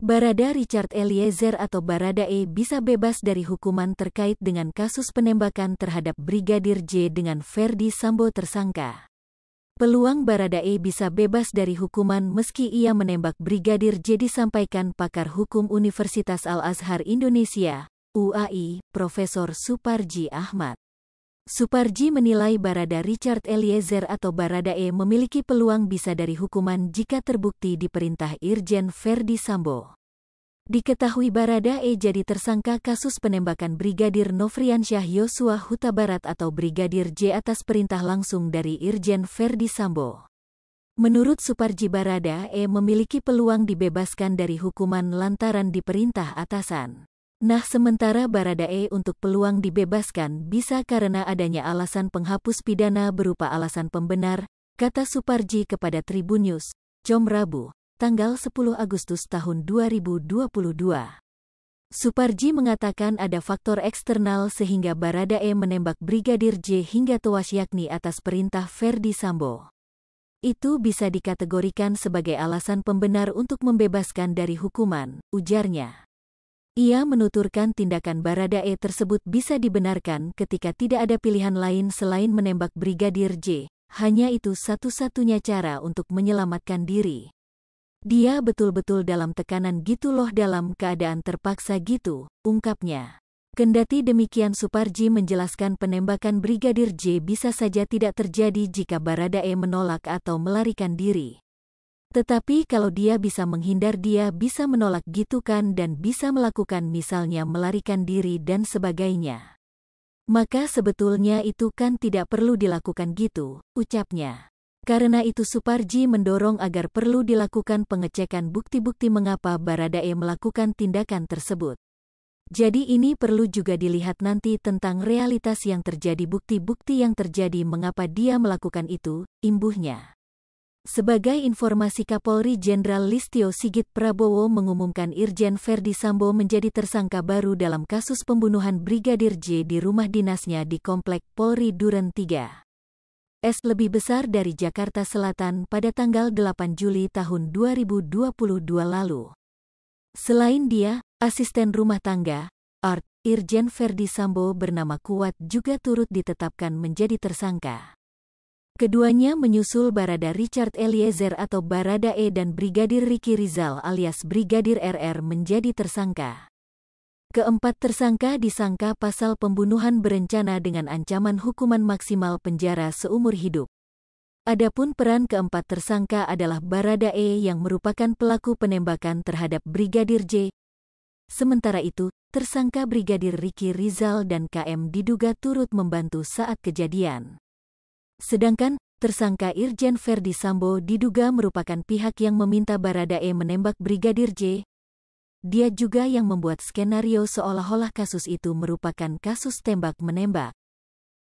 Barada Richard Eliezer atau Baradae bisa bebas dari hukuman terkait dengan kasus penembakan terhadap Brigadir J dengan Ferdy Sambo tersangka. Peluang Baradae bisa bebas dari hukuman meski ia menembak Brigadir J disampaikan pakar hukum Universitas Al-Azhar Indonesia, UAI, Profesor Suparji Ahmad. Suparji menilai Barada Richard Eliezer atau Baradae memiliki peluang bisa dari hukuman jika terbukti diperintah Irjen Ferdy Sambo. Diketahui Baradae jadi tersangka kasus penembakan Brigadir Nofriansyah Yosua Huta Barat atau Brigadir J atas perintah langsung dari Irjen Ferdy Sambo. Menurut Suparji, Baradae memiliki peluang dibebaskan dari hukuman lantaran diperintah atasan. Nah, sementara Baradae untuk peluang dibebaskan bisa karena adanya alasan penghapus pidana berupa alasan pembenar, kata Suparji kepada Tribunnews.com Rabu, tanggal 10 Agustus tahun 2022. Suparji mengatakan ada faktor eksternal sehingga Baradae menembak Brigadir J hingga tewas yakni atas perintah Ferdy Sambo. Itu bisa dikategorikan sebagai alasan pembenar untuk membebaskan dari hukuman, ujarnya. Ia menuturkan tindakan Baradae tersebut bisa dibenarkan ketika tidak ada pilihan lain selain menembak Brigadir J, hanya itu satu-satunya cara untuk menyelamatkan diri. Dia betul-betul dalam tekanan gitu loh, dalam keadaan terpaksa gitu, ungkapnya. Kendati demikian, Suparji menjelaskan penembakan Brigadir J bisa saja tidak terjadi jika Baradae menolak atau melarikan diri. Tetapi kalau dia bisa menghindar, dia bisa menolak gitu kan, dan bisa melakukan misalnya melarikan diri dan sebagainya. Maka sebetulnya itu kan tidak perlu dilakukan gitu, ucapnya. Karena itu Suparji mendorong agar perlu dilakukan pengecekan bukti-bukti mengapa Baradae melakukan tindakan tersebut. Jadi ini perlu juga dilihat nanti tentang realitas yang terjadi, bukti-bukti yang terjadi mengapa dia melakukan itu, imbuhnya. Sebagai informasi, Kapolri Jenderal Listio Sigit Prabowo mengumumkan Irjen Ferdy Sambo menjadi tersangka baru dalam kasus pembunuhan Brigadir J di rumah dinasnya di Komplek Polri Duren 3. Lebih besar dari Jakarta Selatan pada tanggal 8 Juli tahun 2022 lalu. Selain dia, asisten rumah tangga, Art, Irjen Ferdy Sambo bernama Kuat juga turut ditetapkan menjadi tersangka. Keduanya menyusul Barada Richard Eliezer atau Baradae dan Brigadir Ricky Rizal alias Brigadir RR menjadi tersangka. Keempat tersangka disangka pasal pembunuhan berencana dengan ancaman hukuman maksimal penjara seumur hidup. Adapun peran keempat tersangka adalah Baradae yang merupakan pelaku penembakan terhadap Brigadir J. Sementara itu, tersangka Brigadir Ricky Rizal dan KM diduga turut membantu saat kejadian. Sedangkan, tersangka Irjen Ferdy Sambo diduga merupakan pihak yang meminta Baradae menembak Brigadir J. Dia juga yang membuat skenario seolah-olah kasus itu merupakan kasus tembak-menembak.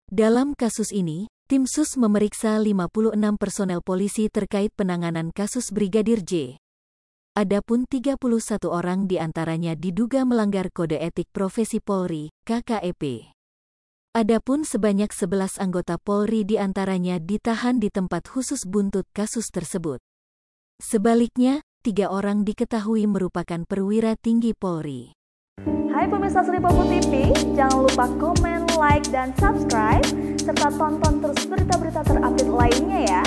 Dalam kasus ini, tim SUS memeriksa 56 personel polisi terkait penanganan kasus Brigadir J. Adapun 31 orang diantaranya diduga melanggar Kode Etik Profesi Polri, KKEP. Adapun sebanyak 11 anggota Polri diantaranya ditahan di tempat khusus buntut kasus tersebut. Sebaliknya, 3 orang diketahui merupakan perwira tinggi Polri. Hai pemirsa Sri Popo TV, jangan lupa komen, like, dan subscribe, serta tonton terus berita-berita terupdate lainnya ya.